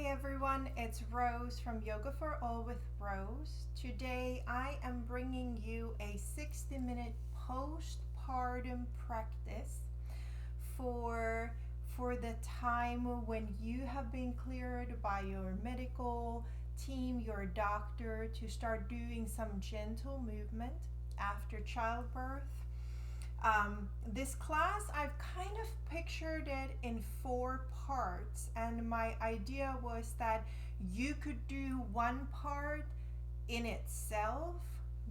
everyone, it's Rose from Yoga for All with Rose. Today I am bringing you a 60-minute postpartum practice for the time when you have been cleared by your medical team, your doctor, to start doing some gentle movement after childbirth. This class, I've kind of pictured it in 4 parts, and my idea was that you could do one part in itself.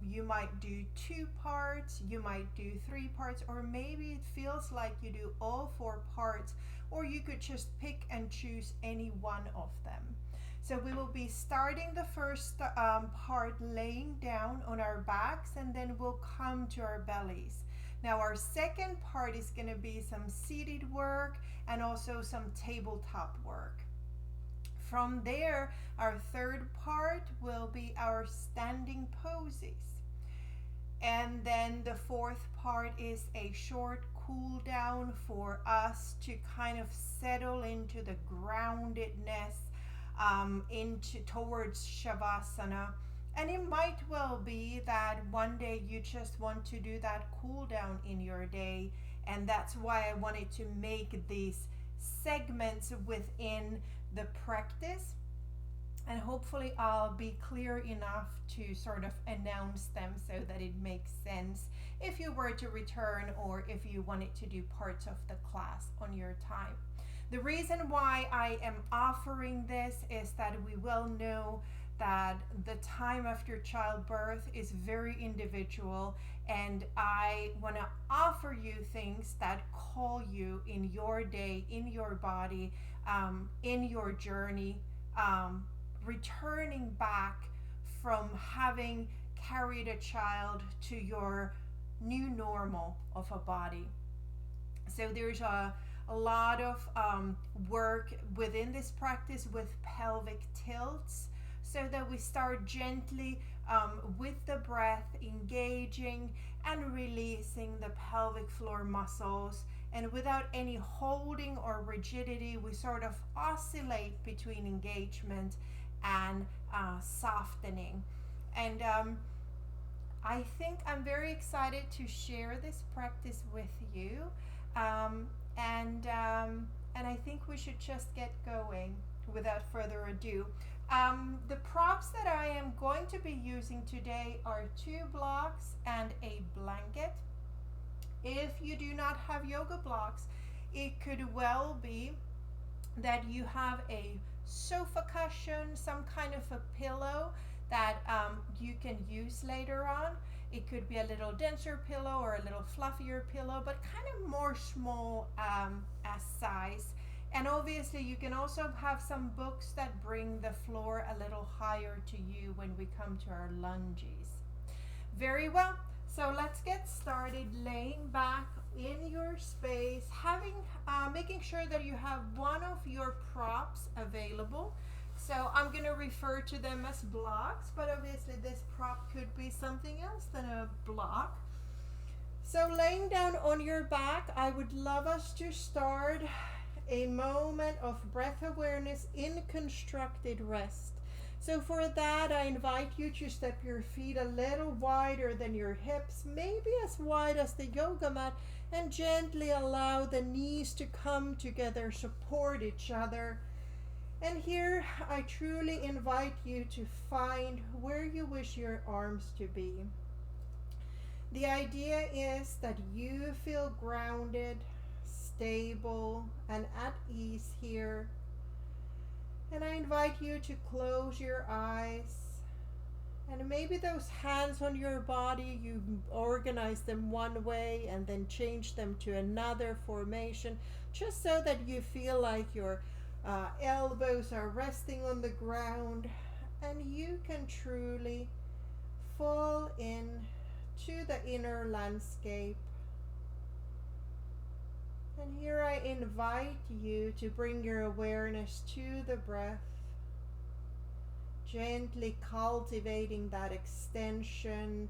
You might do 2 parts, you might do 3 parts, or maybe it feels like you do all 4 parts, or you could just pick and choose any one of them. So we will be starting the first part laying down on our backs, and then we'll come to our bellies. Now our second part is going to be some seated work and also some tabletop work. From there, our third part will be our standing poses. And then the fourth part is a short cool down for us to kind of settle into the groundedness towards savasana. And it might well be that one day you just want to do that cool down in your day, and that's why I wanted to make these segments within the practice, and hopefully I'll be clear enough to sort of announce them so that it makes sense if you were to return or if you wanted to do parts of the class on your time. The reason why I am offering this is that we well know that the time after childbirth is very individual, and I want to offer you things that call you in your day, in your body, in your journey, returning back from having carried a child to your new normal of a body. So there's a lot of work within this practice with pelvic tilts, so that we start gently with the breath, engaging and releasing the pelvic floor muscles, and without any holding or rigidity, we sort of oscillate between engagement and softening. And I think I'm very excited to share this practice with you, and I think we should just get going without further ado. The props that I am going to be using today are 2 blocks and a blanket. If you do not have yoga blocks, it could well be that you have a sofa cushion, some kind of a pillow that you can use later on. It could be a little denser pillow or a little fluffier pillow, but kind of more small as size. And obviously you can also have some books that bring the floor a little higher to you when we come to our lunges. Very well, so let's get started laying back in your space, making sure that you have one of your props available. So I'm going to refer to them as blocks, but obviously this prop could be something else than a block. So laying down on your back, I would love us to start a moment of breath awareness in constructed rest. So for that, I invite you to step your feet a little wider than your hips, maybe as wide as the yoga mat, and gently allow the knees to come together, support each other. And here I truly invite you to find where you wish your arms to be. The idea is that you feel grounded, stable, and at ease here. And I invite you to close your eyes, and maybe those hands on your body, you organize them one way and then change them to another formation, just so that you feel like your elbows are resting on the ground, and you can truly fall in to the inner landscape. And here I invite you to bring your awareness to the breath, gently cultivating that the expansion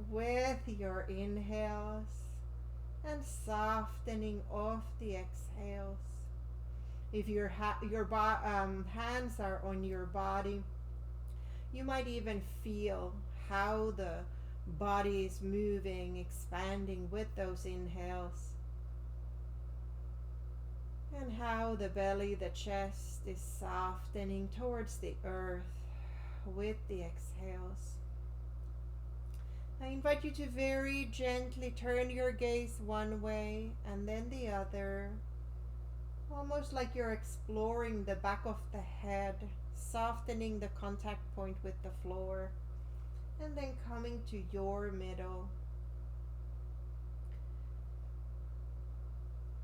with your inhales, and softening off the exhales. If your hands are on your body, you might even feel how the body is moving, expanding with those inhales, and how the belly, the chest is softening towards the earth with the exhales. I invite you to very gently turn your gaze one way and then the other, almost like you're exploring the back of the head, softening the contact point with the floor, and then coming to your middle.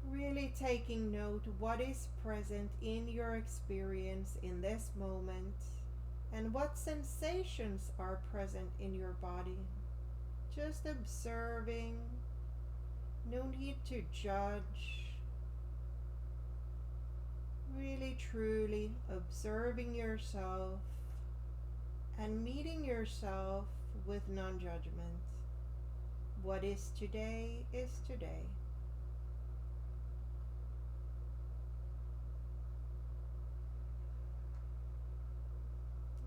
Really taking note what is present in your experience in this moment and what sensations are present in your body. Just observing, no need to judge. Really truly observing yourself and meeting yourself with non-judgment. What is today is today.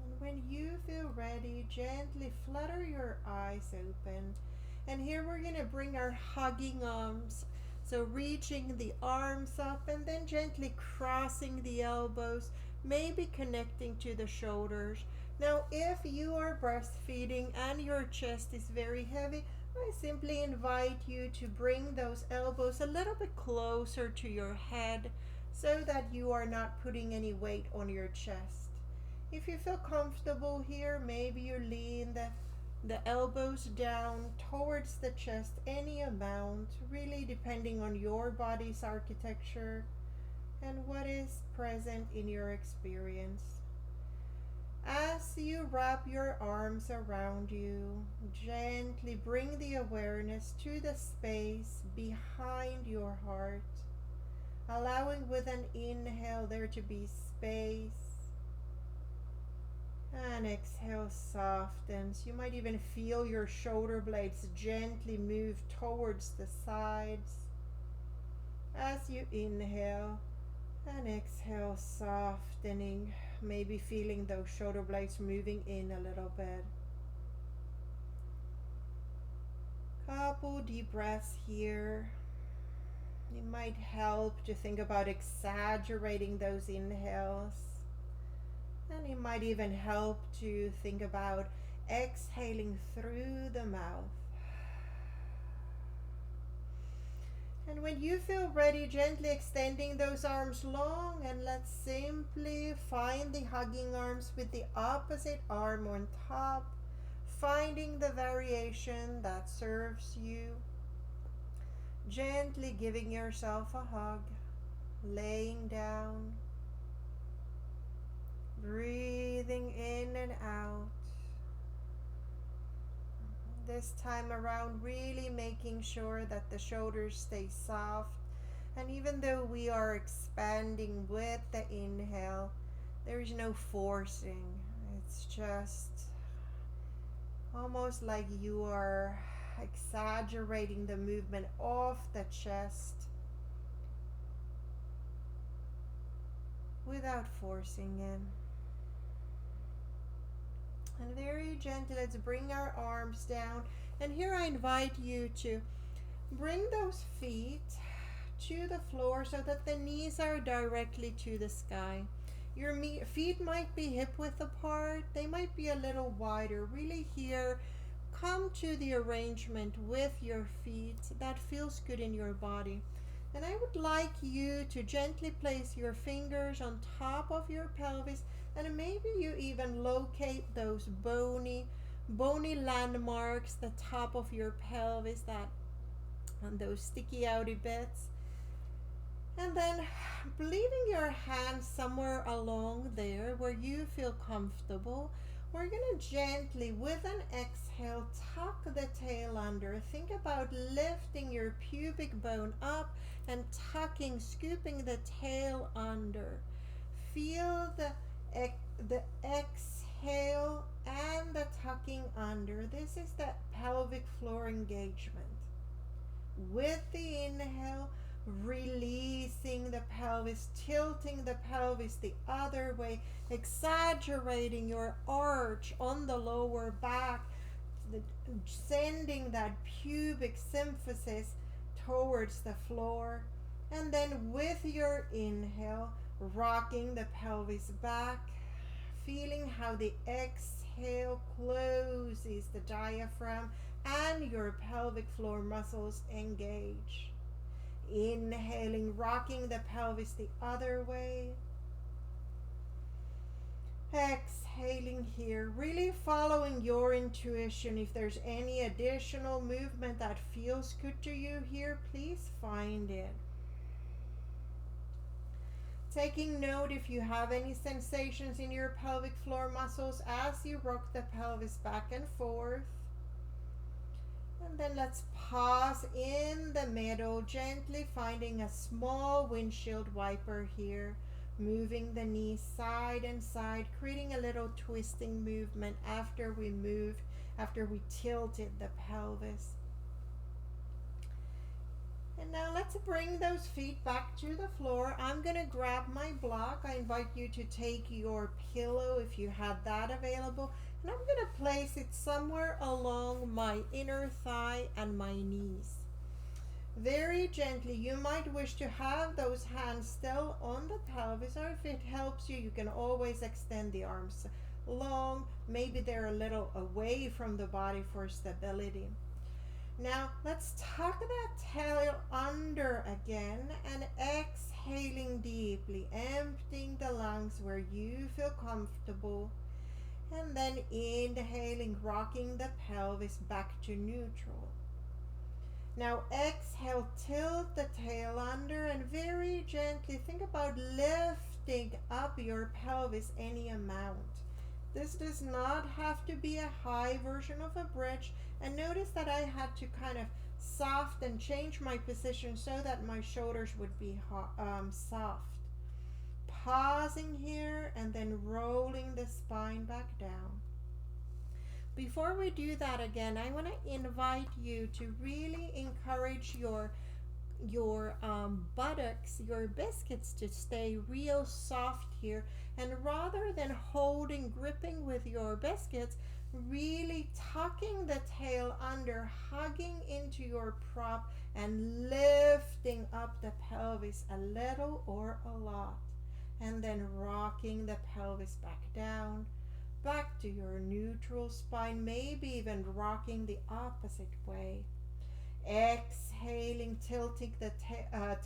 And when you feel ready, gently flutter your eyes open. And here we're going to bring our hugging arms. So reaching the arms up and then gently crossing the elbows, maybe connecting to the shoulders. Now, if you are breastfeeding and your chest is very heavy, I simply invite you to bring those elbows a little bit closer to your head so that you are not putting any weight on your chest. If you feel comfortable here, maybe you lean the elbows down towards the chest any amount, really depending on your body's architecture and what is present in your experience. As you wrap your arms around you, gently bring the awareness to the space behind your heart, allowing with an inhale there to be space. And exhale softens. You might even feel your shoulder blades gently move towards the sides as you inhale, and exhale softening, maybe feeling those shoulder blades moving in a little bit. Couple deep breaths here. It might help to think about exaggerating those inhales. And it might even help to think about exhaling through the mouth. And when you feel ready, gently extending those arms long, and let's simply find the hugging arms with the opposite arm on top, finding the variation that serves you. Gently giving yourself a hug, laying down. Breathing in and out. This time around, really making sure that the shoulders stay soft. And even though we are expanding with the inhale, there is no forcing. It's just almost like you are exaggerating the movement of the chest without forcing in. And very gently, let's bring our arms down. And here I invite you to bring those feet to the floor so that the knees are directly to the sky. Your feet might be hip width apart. They might be a little wider. Really here, come to the arrangement with your feet that feels good in your body. And I would like you to gently place your fingers on top of your pelvis, and maybe you even locate those bony landmarks, the top of your pelvis, and those sticky outy bits. And then leaving your hands somewhere along there where you feel comfortable, we're going to gently, with an exhale, tuck the tail under. Think about lifting your pubic bone up and tucking, scooping the tail under. Feel the exhale and the tucking under. This is the pelvic floor engagement. With the inhale, releasing the pelvis, tilting the pelvis the other way, exaggerating your arch on the lower back, sending that pubic symphysis towards the floor. And then with your inhale, rocking the pelvis back, feeling how the exhale closes the diaphragm and your pelvic floor muscles engage. Inhaling, rocking the pelvis the other way. Exhaling here, really following your intuition. If there's any additional movement that feels good to you here, please find it. Taking note if you have any sensations in your pelvic floor muscles as you rock the pelvis back and forth. And then let's pause in the middle, gently finding a small windshield wiper here, moving the knees side and side, creating a little twisting movement after we tilted the pelvis. And now let's bring those feet back to the floor. I'm going to grab my block. I invite you to take your pillow if you have that available. And I'm going to place it somewhere along my inner thigh and my knees. Very gently, you might wish to have those hands still on the pelvis, or if it helps you, you can always extend the arms long. Maybe they're a little away from the body for stability. Now let's tuck that tail under again and exhaling deeply, emptying the lungs where you feel comfortable. And then inhaling, rocking the pelvis back to neutral. Now exhale, tilt the tail under and very gently think about lifting up your pelvis any amount. This does not have to be a high version of a bridge. And notice that I had to kind of soften, change my position so that my shoulders would be soft. Pausing here and then rolling the spine back down. Before we do that again, I want to invite you to really encourage your buttocks, your biscuits to stay real soft here. And rather than gripping with your biscuits, really tucking the tail under, hugging into your prop and lifting up the pelvis a little or a lot. And then rocking the pelvis back down, back to your neutral spine, maybe even rocking the opposite way. Exhaling, tilting the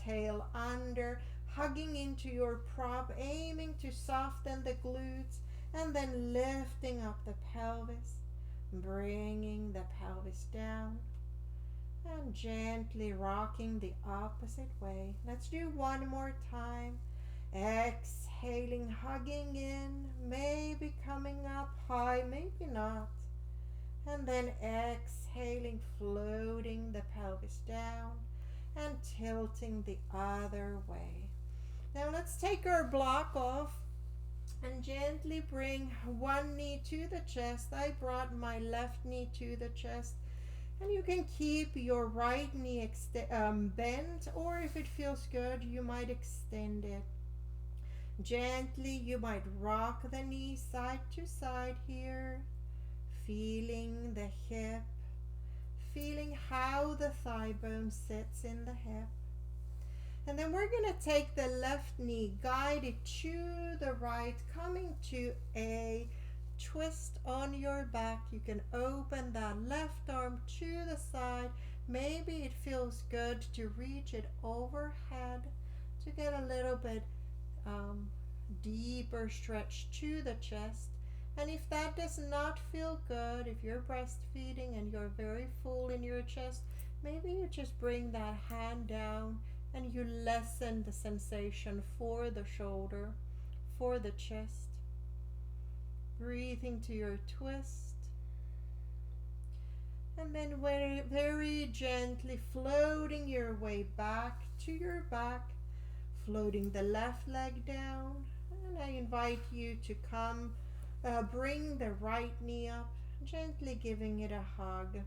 tail under, hugging into your prop, aiming to soften the glutes, and then lifting up the pelvis, bringing the pelvis down, and gently rocking the opposite way. Let's do one more time. Exhaling, hugging in, maybe coming up high, maybe not. And then exhaling, floating the pelvis down and tilting the other way. Now let's take our block off and gently bring one knee to the chest. I brought my left knee to the chest. And you can keep your right knee bent, or if it feels good, you might extend it. Gently, you might rock the knee side to side here, feeling the hip, feeling how the thigh bone sits in the hip. And then we're going to take the left knee, guide it to the right, coming to a twist on your back. You can open that left arm to the side. Maybe it feels good to reach it overhead to get a little bit deeper stretch to the chest. And if that does not feel good, if you're breastfeeding and you're very full in your chest, maybe you just bring that hand down and you lessen the sensation for the shoulder, for the chest. Breathing to your twist. And then very, very gently floating your way back to your back, floating the left leg down. And I invite you to bring the right knee up, gently giving it a hug.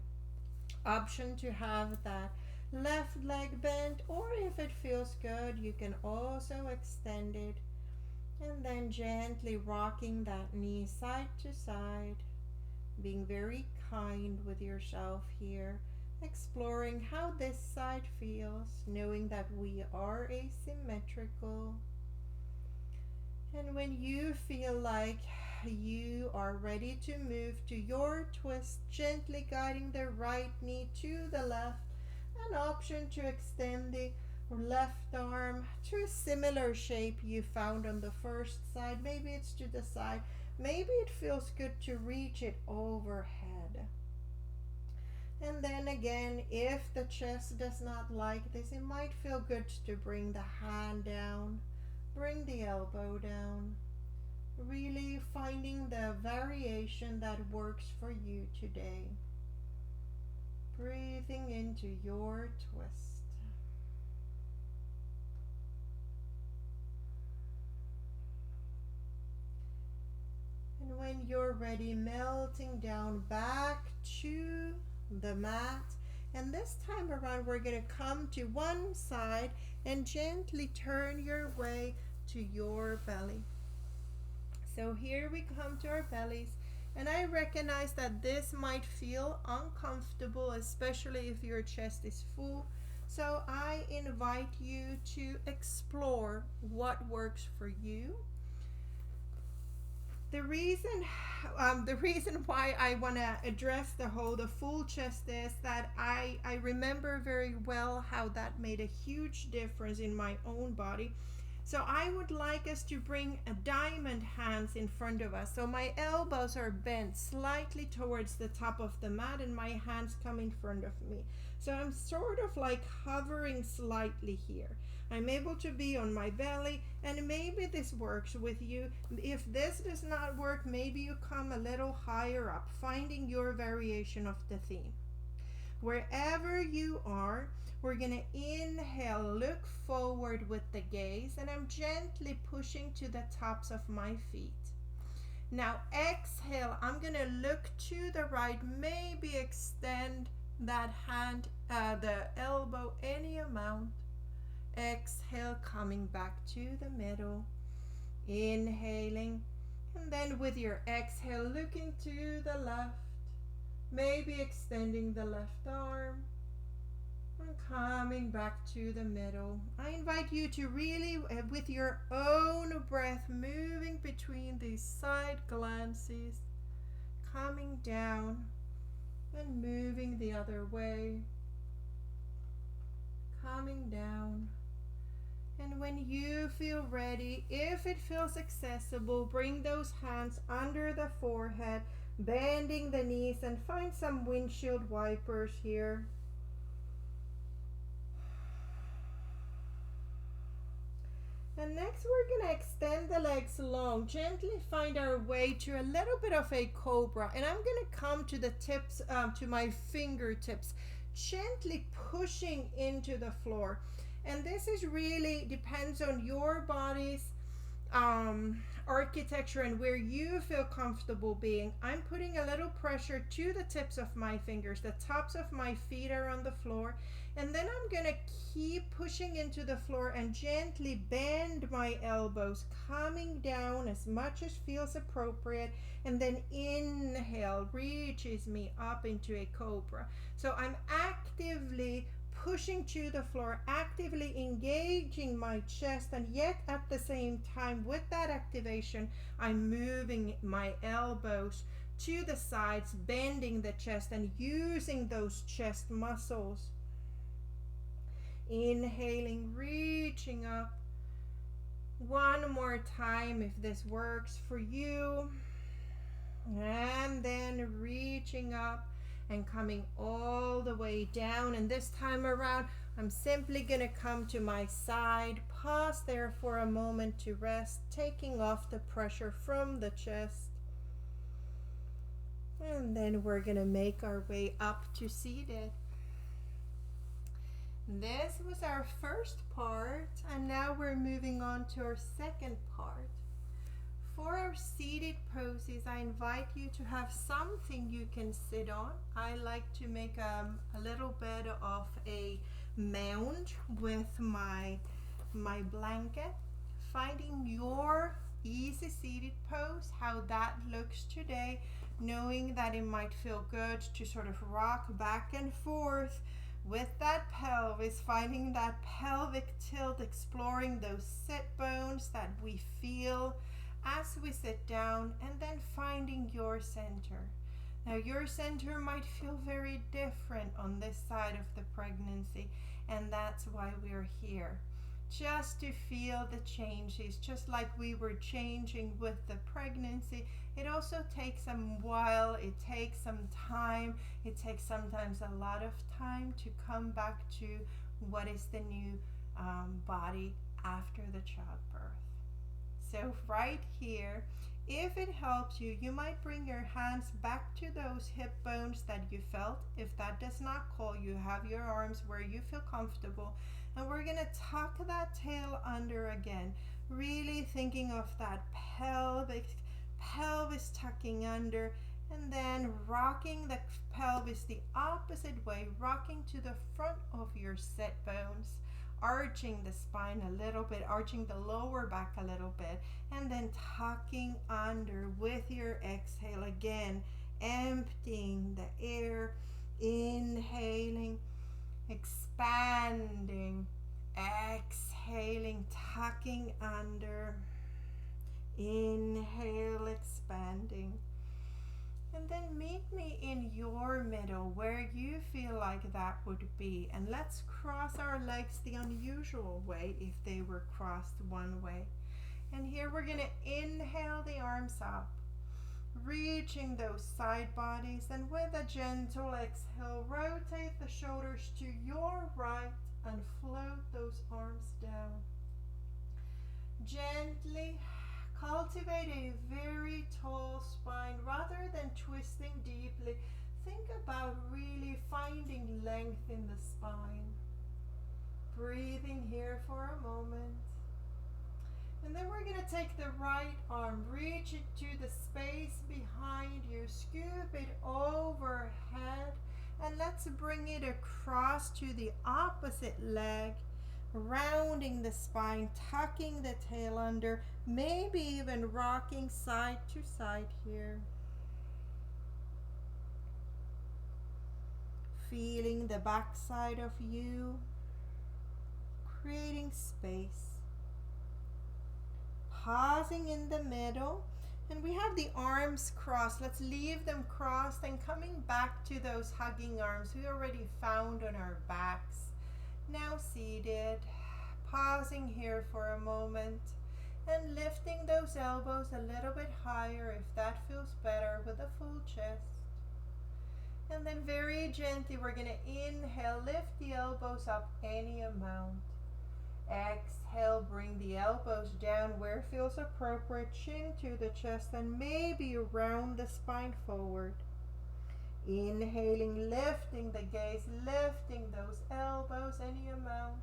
Option to have that left leg bent, or if it feels good, you can also extend it. And then gently rocking that knee side to side, being very kind with yourself here, exploring how this side feels, knowing that we are asymmetrical. And when you feel like you are ready to move to your twist, gently guiding the right knee to the left, an option to extend the left arm to a similar shape you found on the first side. Maybe it's to the side. Maybe it feels good to reach it overhead. And then again, if the chest does not like this, it might feel good to bring the hand down, bring the elbow down. Really finding the variation that works for you today. Breathing into your twist. And when you're ready, melting down back to the mat. And this time around, we're going to come to one side and gently turn your way to your belly. So here we come to our bellies, and I recognize that this might feel uncomfortable, especially if your chest is full. So I invite you to explore what works for you. The reason why I want to address the full chest is that I remember very well how that made a huge difference in my own body. So I would like us to bring a diamond hands in front of us. So my elbows are bent slightly towards the top of the mat and my hands come in front of me. So I'm sort of like hovering slightly here. I'm able to be on my belly, and maybe this works with you. If this does not work, maybe you come a little higher up, finding your variation of the theme. Wherever you are, we're going to inhale, look forward with the gaze, and I'm gently pushing to the tops of my feet. Now exhale, I'm going to look to the right, maybe extend that hand, the elbow any amount. Exhale, coming back to the middle. Inhaling, and then with your exhale, looking to the left, maybe extending the left arm. And coming back to the middle. I invite you to really, with your own breath, moving between these side glances, coming down and moving the other way, coming down. And when you feel ready, if it feels accessible, bring those hands under the forehead, bending the knees, and find some windshield wipers here. And next we're going to extend the legs long, gently find our way to a little bit of a cobra. And I'm going to come to the tips, to my fingertips, gently pushing into the floor. And this is really depends on your body's architecture and where you feel comfortable being. I'm putting a little pressure to the tips of my fingers. The tops of my feet are on the floor. And then I'm going to keep pushing into the floor and gently bend my elbows, coming down as much as feels appropriate. And then inhale reaches me up into a cobra. So I'm actively pushing to the floor, actively engaging my chest, and yet at the same time with that activation, I'm moving my elbows to the sides, bending the chest and using those chest muscles. Inhaling, reaching up. One more time if this works for you. And then reaching up and coming all the way down. And this time around, I'm simply going to come to my side, pause there for a moment to rest, taking off the pressure from the chest. And then we're going to make our way up to seated. This was our first part, and now we're moving on to our second part. For our seated poses, I invite you to have something you can sit on. I like to make a little bit of a mound with my blanket. Finding your easy seated pose, how that looks today, knowing that it might feel good to sort of rock back and forth with that pelvis, finding that pelvic tilt, exploring those sit bones that we feel as we sit down, and then finding your center. Now, your center might feel very different on this side of the pregnancy, and that's why we're here. Just to feel the changes, just like we were changing with the pregnancy. It also takes some while, it takes some time, it takes sometimes a lot of time to come back to what is the new body after the childbirth. So right here, if it helps you, you might bring your hands back to those hip bones that you felt. If that does not call, you have your arms where you feel comfortable. And we're going to tuck that tail under again, really thinking of that pelvis tucking under, and then rocking the pelvis the opposite way, rocking to the front of your sit bones, arching the spine a little bit, arching the lower back a little bit, and then tucking under with your exhale again, emptying the air, inhaling, expanding, exhaling, tucking under, inhale, expanding. And then meet me in your middle where you feel like that would be. And let's cross our legs the unusual way if they were crossed one way. And here we're going to inhale the arms up, reaching those side bodies, and with a gentle exhale, rotate the shoulders to your right and float those arms down. Gently cultivate a very tall spine rather than twisting deeply. Think about really finding length in the spine. Breathing here for a moment. And then we're going to take the right arm, reach it to the space behind you, scoop it overhead, and let's bring it across to the opposite leg, rounding the spine, tucking the tail under, maybe even rocking side to side here. Feeling the back side of you, creating space. Pausing in the middle, and we have the arms crossed. Let's leave them crossed and coming back to those hugging arms we already found on our backs. Now seated, pausing here for a moment and lifting those elbows a little bit higher if that feels better with a full chest. And then very gently we're going to inhale, lift the elbows up any amount. Exhale, bring the elbows down where it feels appropriate, chin to the chest, and maybe round the spine forward. Inhaling, lifting the gaze, lifting those elbows any amount.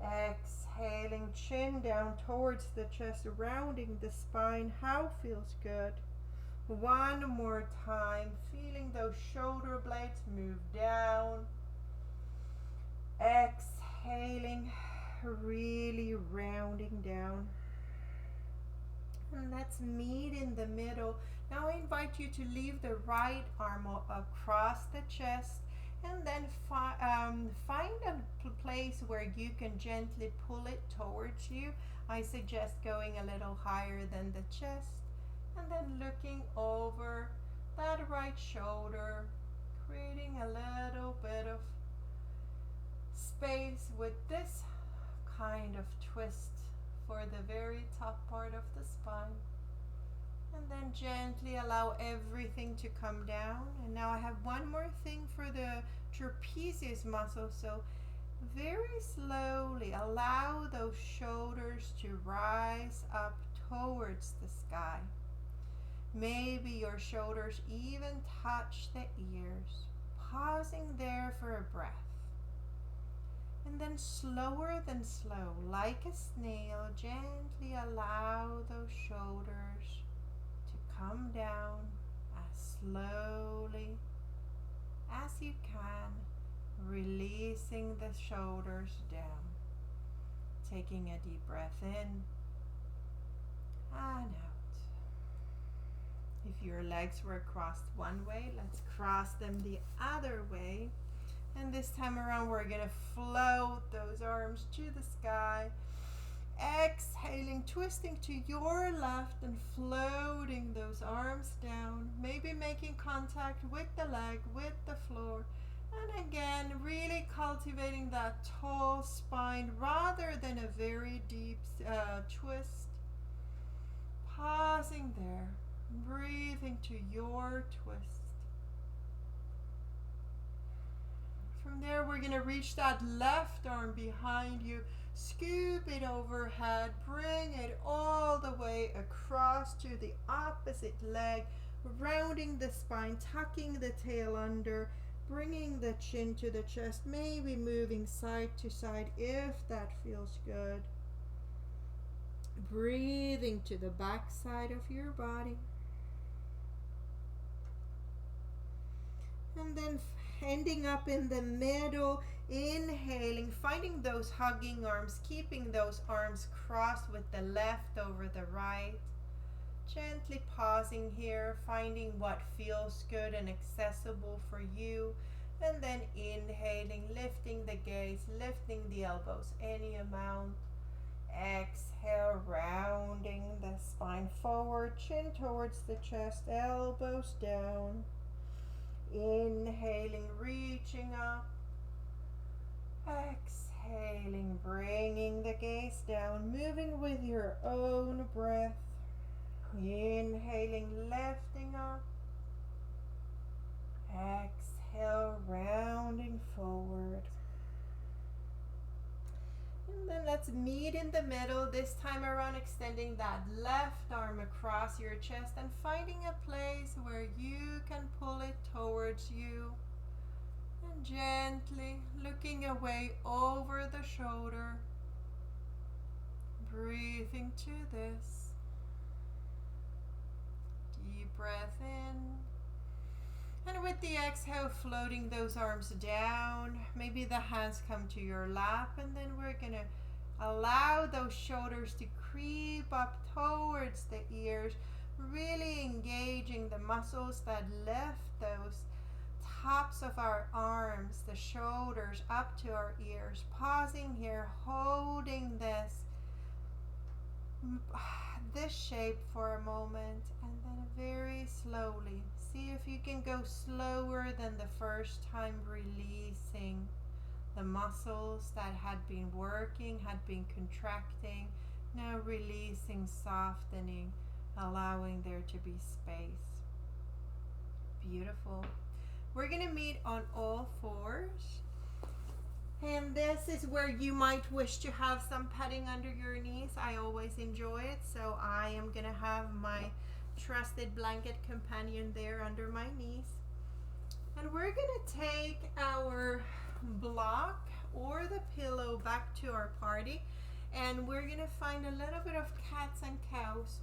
Exhaling, chin down towards the chest, rounding the spine. How feels good? One more time, feeling those shoulder blades move down. Exhaling, really rounding down. And let's meet in the middle. Now I invite you to leave the right arm across the chest, and then find a place where you can gently pull it towards you. I suggest going a little higher than the chest, and then looking over that right shoulder, creating a little bit of space with this kind of twist for the very top part of the spine. And then gently allow everything to come down. And now I have one more thing for the trapezius muscle. So very slowly allow those shoulders to rise up towards the sky. Maybe your shoulders even touch the ears. Pausing there for a breath. And then slower than slow, like a snail, gently allow those shoulders down as slowly as you can, releasing the shoulders down. Taking a deep breath in and out. If your legs were crossed one way, let's cross them the other way. And this time around, we're going to float those arms to the sky. Exhaling, twisting to your left and floating those arms down. Maybe making contact with the leg, with the floor. And again, really cultivating that tall spine rather than a very deep twist. Pausing there, breathing to your twist. From there, we're going to reach that left arm behind you. Scoop it overhead, bring it all the way across to the opposite leg, rounding the spine, tucking the tail under, bringing the chin to the chest, maybe moving side to side if that feels good. Breathing to the back side of your body. And then ending up in the middle, inhaling, finding those hugging arms, keeping those arms crossed with the left over the right. Gently pausing here, finding what feels good and accessible for you. And then inhaling, lifting the gaze, lifting the elbows any amount. Exhale, rounding the spine forward, chin towards the chest, elbows down. Inhaling, reaching up. Exhaling, bringing the gaze down, moving with your own breath. Inhaling, lifting up. Exhale, rounding forward. And then let's meet in the middle, this time around extending that left arm across your chest and finding a place where you can pull it towards you. And gently looking away over the shoulder. Breathing to this. Deep breath in. And with the exhale, floating those arms down. Maybe the hands come to your lap, and then we're going to allow those shoulders to creep up towards the ears, really engaging the muscles that lift those tops of our arms, the shoulders up to our ears. Pausing here, holding this shape for a moment, and then very slowly, see if you can go slower than the first time, releasing the muscles that had been working, had been contracting, now releasing, softening, allowing there to be space. Beautiful. We're going to meet on all fours. And this is where you might wish to have some padding under your knees. I always enjoy it, so I am going to have my trusted blanket companion there under my knees. And we're going to take our block or the pillow back to our party, and we're going to find a little bit of cats and cows.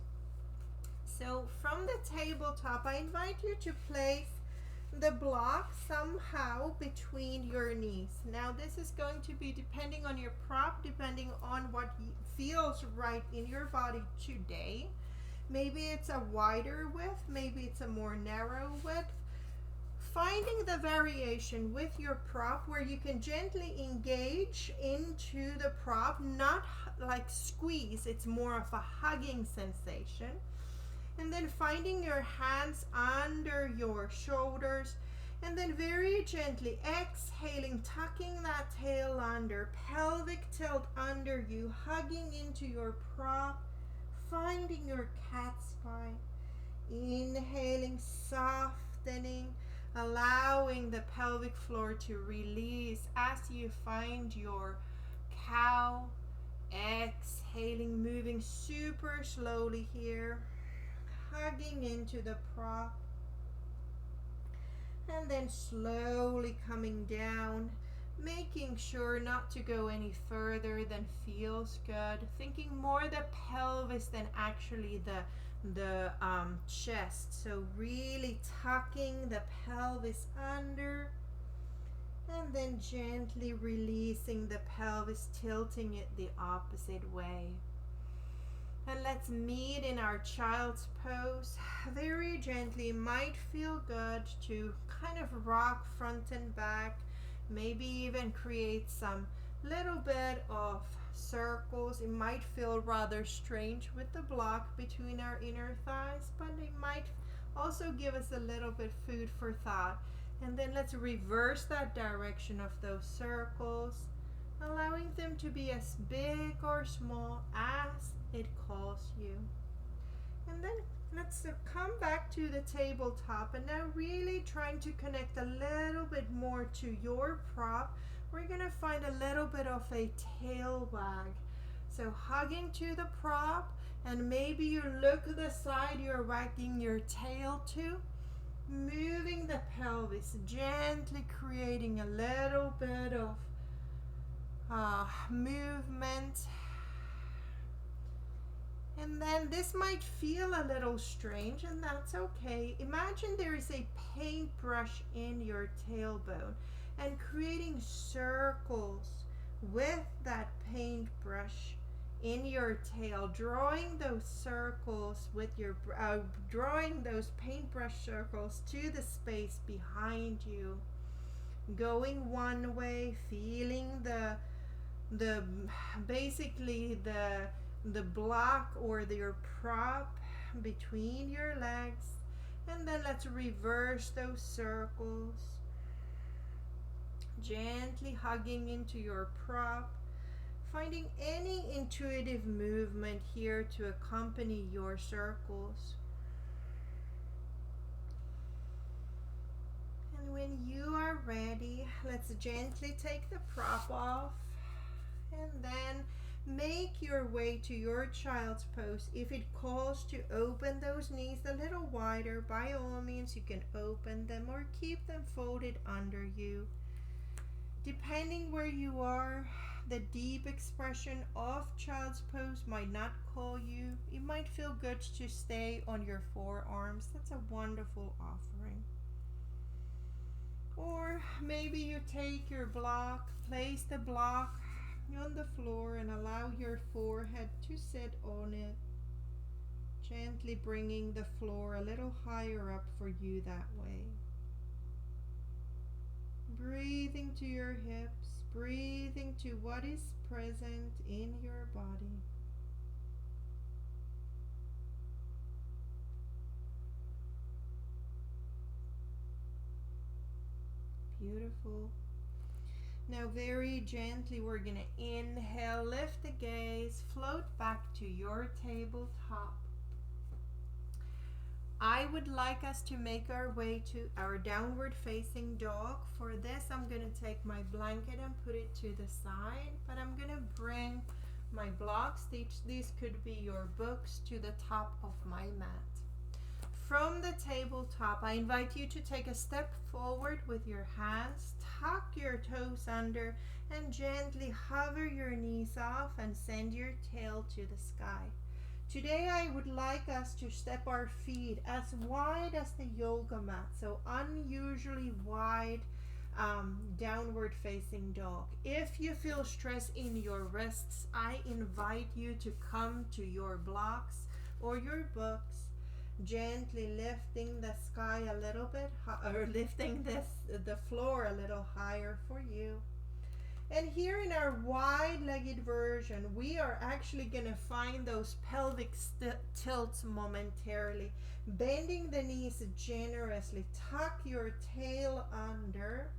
So from the tabletop, I invite you to place the block somehow between your knees. Now this is going to be depending on your prop, depending on what feels right in your body today. Maybe it's a wider width, maybe it's a more narrow width. Finding the variation with your prop where you can gently engage into the prop, not like squeeze, it's more of a hugging sensation. And then finding your hands under your shoulders, and then very gently exhaling, tucking that tail under, pelvic tilt under you, hugging into your prop, finding your cat spine. Inhaling, softening, allowing the pelvic floor to release as you find your cow. Exhaling, moving super slowly here, hugging into the prop, and then slowly coming down, making sure not to go any further than feels good, thinking more the pelvis than actually the the chest. So really tucking the pelvis under, and then gently releasing the pelvis, tilting it the opposite way. And let's meet in our child's pose. Very gently. It might feel good to kind of rock front and back, maybe even create some little bit of circles. It might feel rather strange with the block between our inner thighs, but it might also give us a little bit food for thought. And then let's reverse that direction of those circles, allowing them to be as big or small as it calls you. And then let's come back to the tabletop, and now really trying to connect a little bit more to your prop. We're going to find a little bit of a tail wag. So hugging to the prop, and maybe you look at the side you're wagging your tail to, moving the pelvis, gently creating a little bit of movement. And then this might feel a little strange, and that's okay. Imagine there is a paintbrush in your tailbone, and creating circles with that paintbrush in your tail, drawing those circles with your drawing those paintbrush circles to the space behind you, going one way, feeling the basically the block or your prop between your legs, and then let's reverse those circles, gently hugging into your prop, finding any intuitive movement here to accompany your circles. And when you are ready, let's gently take the prop off, and then make your way to your child's pose. If it calls to open those knees a little wider, by all means you can open them or keep them folded under you. Depending where you are, the deep expression of child's pose might not call you. It might feel good to stay on your forearms. That's a wonderful offering. Or maybe you take your block, place the block on the floor, and allow your forehead to sit on it, gently bringing the floor a little higher up for you that way. Breathing to your hips, breathing to what is present in your body. Beautiful. Now very gently we're going to inhale, lift the gaze, float back to your tabletop. I would like us to make our way to our downward facing dog. For this I'm going to take my blanket and put it to the side, but I'm going to bring my blocks, these could be your books, to the top of my mat. From the tabletop, I invite you to take a step forward with your hands, tuck your toes under, and gently hover your knees off and send your tail to the sky. Today I would like us to step our feet as wide as the yoga mat, so unusually wide, downward facing dog. If you feel stress in your wrists, I invite you to come to your blocks or your books, gently lifting the sky a little bit, or lifting the floor a little higher for you. And here in our wide-legged version, we are actually going to find those pelvic tilts momentarily, bending the knees generously. Tuck your tail under,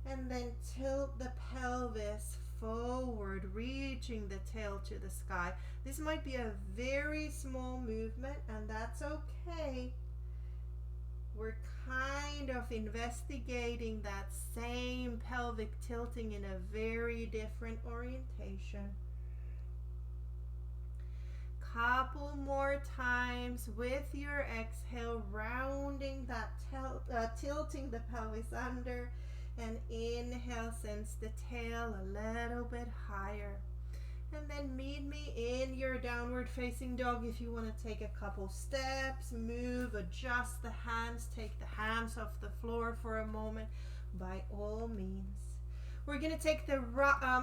and then tilt the pelvis forward, reaching the tail to the sky. This might be a very small movement, and that's okay. We're kind of investigating that same pelvic tilting in a very different orientation. Couple more times with your exhale, rounding that tilting the pelvis under, and inhale, sends the tail a little bit higher. And then meet me in your downward facing dog. If you want to take a couple steps, move, adjust the hands, take the hands off the floor for a moment, by all means. We're going to take the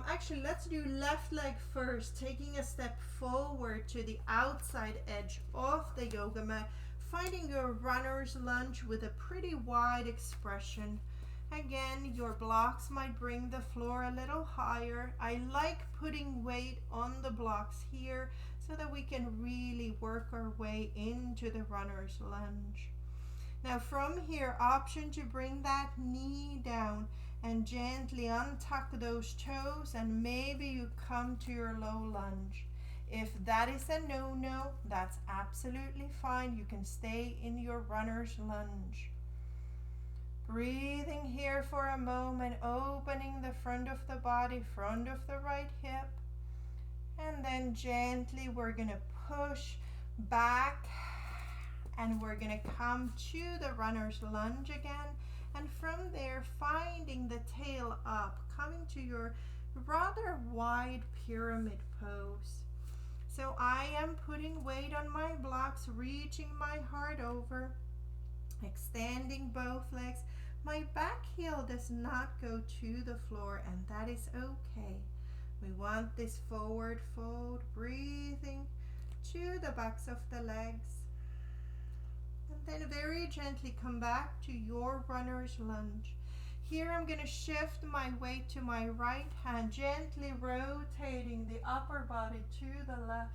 actually let's do left leg first, taking a step forward to the outside edge of the yoga mat, finding your runner's lunge with a pretty wide expression. Again, your blocks might bring the floor a little higher. I like putting weight on the blocks here so that we can really work our way into the runner's lunge. Now from here, option to bring that knee down and gently untuck those toes, and maybe you come to your low lunge. If that is a no-no, that's absolutely fine. You can stay in your runner's lunge. Breathing here for a moment, opening the front of the body, front of the right hip. And then gently we're going to push back and we're going to come to the runner's lunge again. And from there, finding the tail up, coming to your rather wide pyramid pose. So I am putting weight on my blocks, reaching my heart over, extending both legs. My back heel does not go to the floor, and that is okay. We want this forward fold, breathing to the backs of the legs. And then very gently come back to your runner's lunge. Here I'm going to shift my weight to my right hand, gently rotating the upper body to the left.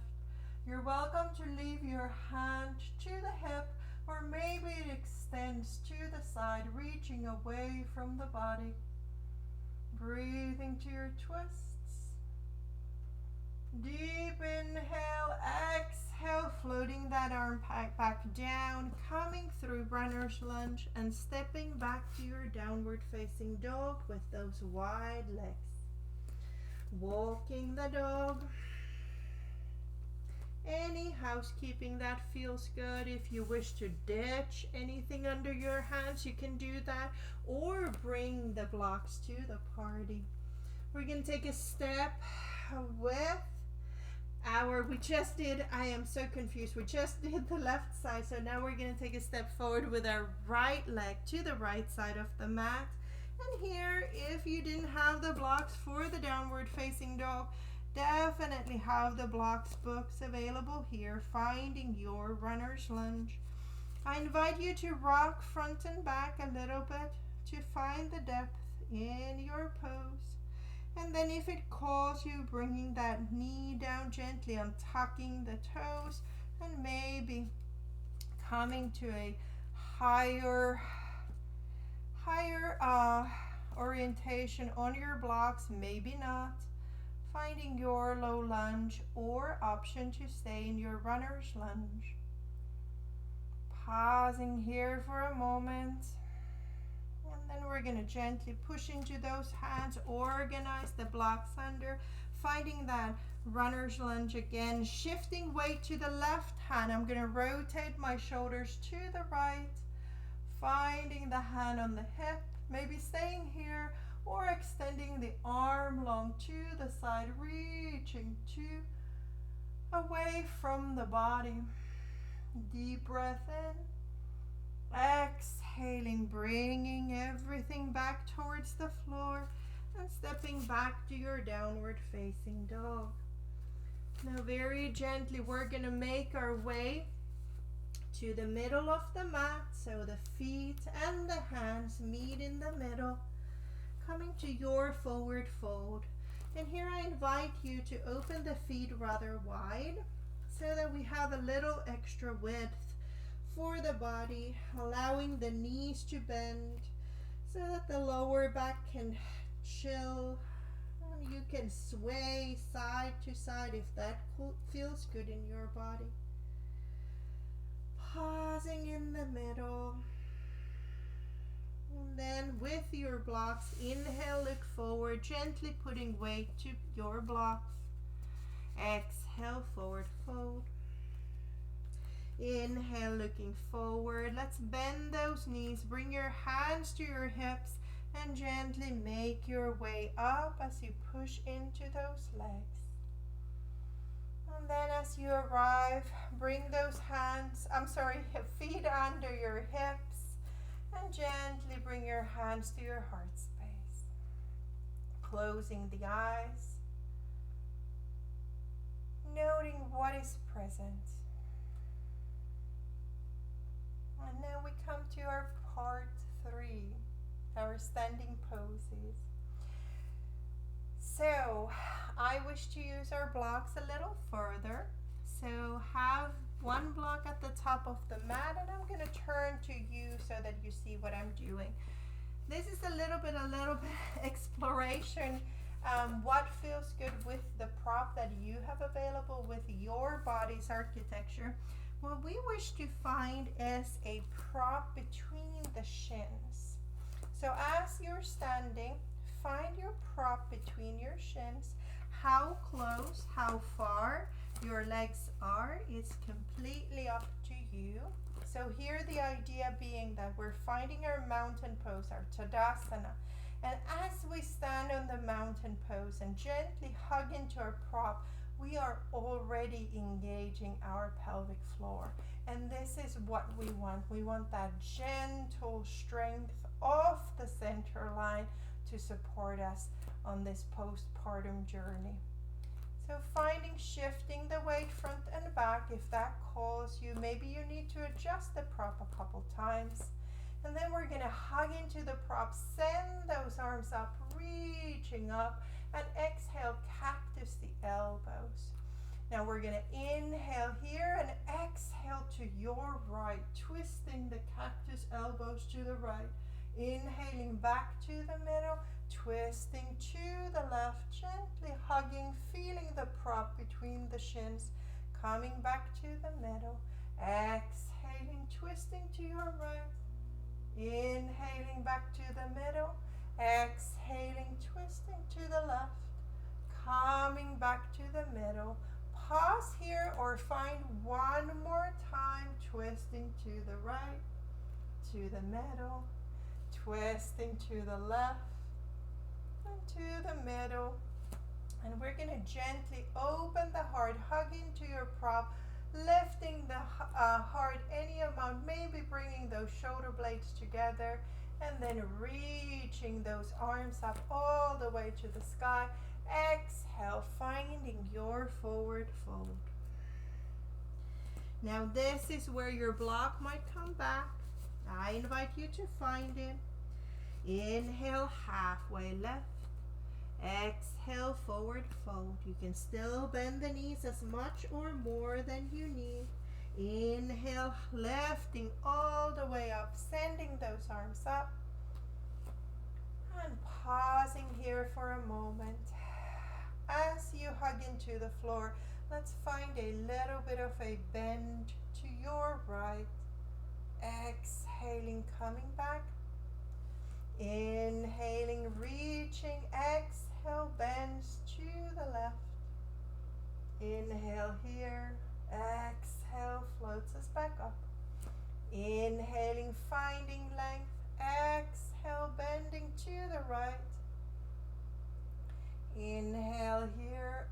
You're welcome to leave your hand to the hip, or maybe it extends to the side, reaching away from the body. Breathing to your twists. Deep inhale, exhale, floating that arm back down, coming through runner's lunge and stepping back to your downward facing dog with those wide legs. Walking the dog. Any housekeeping that feels good. If you wish to ditch anything under your hands, you can do that, or bring the blocks to the party. We're going to take a step with I am so confused. We just did the left side, so now we're going to take a step forward with our right leg to the right side of the mat. And here, if you didn't have the blocks for the downward facing dog, definitely have the blocks books available here, finding your runner's lunge. I invite you to rock front and back a little bit to find the depth in your pose. And then if it calls you, bringing that knee down gently, untucking the toes, and maybe coming to a higher orientation on your blocks, maybe not. Finding your low lunge, or option to stay in your runner's lunge. Pausing here for a moment. And then we're going to gently push into those hands, organize the blocks under, finding that runner's lunge again, shifting weight to the left hand. I'm going to rotate my shoulders to the right, finding the hand on the hip, maybe staying here, or extending the arm long to the side, reaching away from the body. Deep breath in, exhaling, bringing everything back towards the floor and stepping back to your downward facing dog. Now very gently we're going to make our way to the middle of the mat, so the feet and the hands meet in the middle, coming to your forward fold. And here I invite you to open the feet rather wide so that we have a little extra width for the body, allowing the knees to bend so that the lower back can chill. And you can sway side to side if that feels good in your body. Pausing in the middle. And then with your blocks, inhale, look forward, gently putting weight to your blocks. Exhale, forward fold. Inhale, looking forward. Let's bend those knees. Bring your hands to your hips and gently make your way up as you push into those legs. And then as you arrive, bring those feet under your hips and gently bring your hands to your heart space. Closing the eyes, noting what is present. And now we come to our part 3, our standing poses. So I wish to use our blocks a little further. So have one block at the top of the mat, and I'm going to turn to you so that you see what I'm doing. This is a little bit exploration. What feels good with the prop that you have available with your body's architecture. What we wish to find is a prop between the shins. So as you're standing, find your prop between your shins. How close, how far your legs are is completely up to you. So here the idea being that we're finding our mountain pose, our Tadasana. And as we stand on the mountain pose and gently hug into our prop, we are already engaging our pelvic floor. And this is what we want. We want that gentle strength off the center line to support us on this postpartum journey. So shifting the weight front and back if that calls you. Maybe you need to adjust the prop a couple times. And then we're going to hug into the prop, send those arms up, reaching up, and exhale, cactus the elbows. Now we're going to inhale here and exhale to your right, twisting the cactus elbows to the right. Inhaling back to the middle, twisting to the left, gently hugging, feeling the prop between the shins, coming back to the middle, exhaling, twisting to your right, inhaling back to the middle, exhaling, twisting to the left, coming back to the middle. Pause here or find one more time, twisting to the right, to the middle, twisting to the left, and to the middle. And we're going to gently open the heart, hug into your prop, lifting the heart any amount, maybe bringing those shoulder blades together, and then reaching those arms up all the way to the sky. Exhale, finding your forward fold. Now this is where your block might come back. I invite you to find it. Inhale, halfway left. Exhale, forward fold. You can still bend the knees as much or more than you need. Inhale, lifting all the way up, sending those arms up. And pausing here for a moment. As you hug into the floor, let's find a little bit of a bend to your right. Exhaling, coming back. Inhaling, reaching. Exhale, bends to the left. Inhale here. Exhale, floats us back up. Inhaling, finding length. Exhale, bending to the right. Inhale here.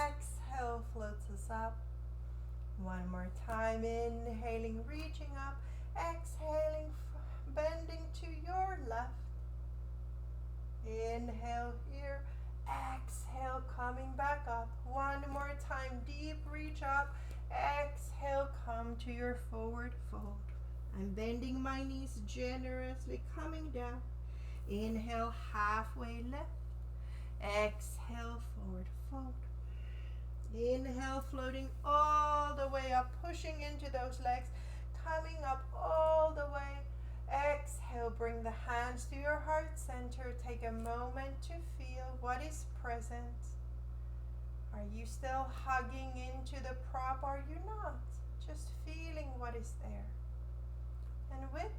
Exhale, floats us up. One more time. Inhaling, reaching up. Exhaling, bending to your left. Inhale here. Exhale, coming back up. One more time. Deep reach up. Exhale, come to your forward fold. I'm bending my knees generously, coming down. Inhale, halfway left. Exhale, forward fold. Inhale, floating all the way up, pushing into those legs, coming up all the way. Exhale, bring the hands to your heart center. Take a moment to feel what is present. Are you still hugging into the prop? Are you not? Just feeling what is there. And with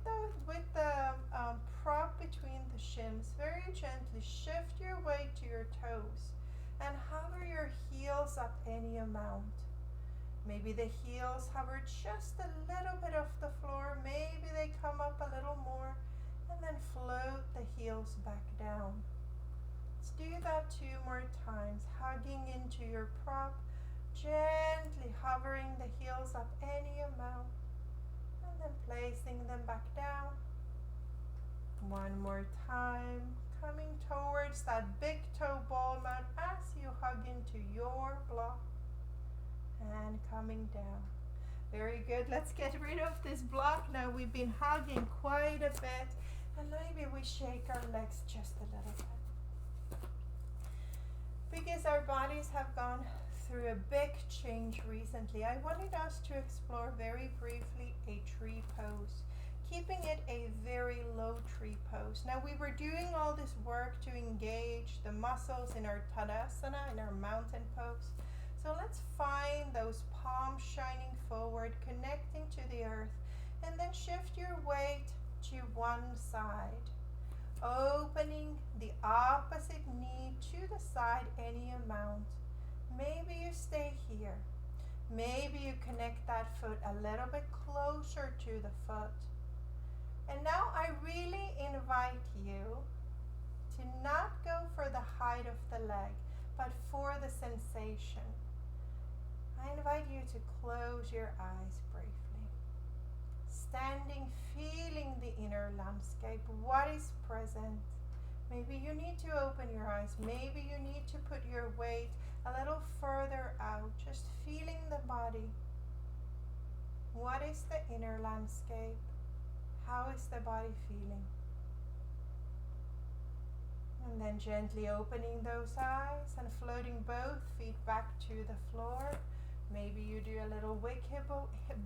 the prop between the shins, very gently shift your weight to your toes and hover your heels up any amount. Maybe the heels hover just a little bit off the floor. Maybe they come up a little more, and then float the heels back down. Let's do that 2 more times, hugging into your prop, Gently hovering the heels up any amount and then placing them back down. One more time, coming towards that big toe ball mat as you hug into your block and coming down. Very good. Let's get rid of this block now. We've been hugging quite a bit, and maybe we shake our legs just a little bit. Because our bodies have gone through a big change recently, I wanted us to explore very briefly a tree pose, keeping it a very low tree pose. Now, we were doing all this work to engage the muscles in our Tadasana, in our mountain pose. So let's find those palms shining forward, connecting to the earth, and then shift your weight to one side, opening the opposite knee to the side any amount. Maybe you stay here. Maybe you connect that foot a little bit closer to the foot. And now I really invite you to not go for the height of the leg, but for the sensation. I invite you to close your eyes briefly. Standing, feeling the inner landscape, what is present. Maybe you need to open your eyes. Maybe you need to put your weight a little further out, just feeling the body. What is the inner landscape? How is the body feeling? And then gently opening those eyes and floating both feet back to the floor. Maybe you do a little hip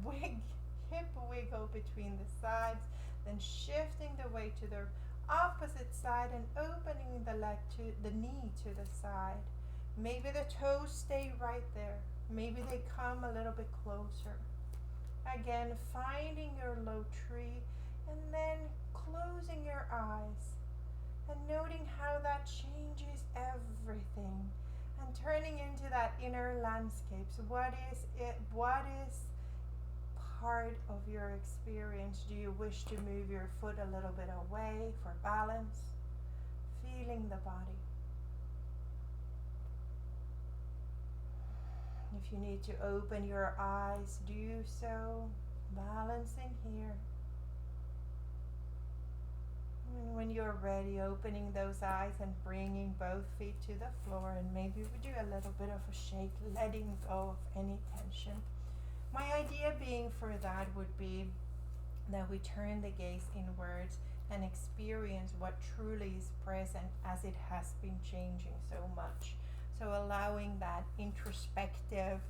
wiggle between the sides, then shifting the weight to the opposite side and opening the knee to the side. Maybe the toes stay right there. Maybe they come a little bit closer. Again, finding your low tree and then closing your eyes and noting how that changes everything. And turning into that inner landscape. So what is it? What is part of your experience? Do you wish to move your foot a little bit away for balance? Feeling the body. If you need to open your eyes, do so. Balancing here. And when you're ready, opening those eyes and bringing both feet to the floor, and maybe we do a little bit of a shake, letting go of any tension. My idea being for that would be that we turn the gaze inwards and experience what truly is present as it has been changing so much. So allowing that introspective,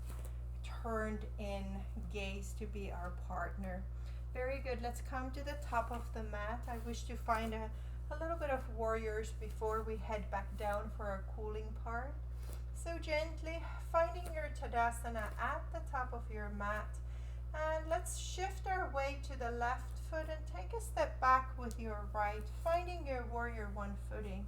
turned in gaze to be our partner. Very good. Let's come to the top of the mat. I wish to find a little bit of warriors before we head back down for our cooling part. So gently finding your Tadasana at the top of your mat. And let's shift our weight to the left foot and take a step back with your right, finding your warrior one footing.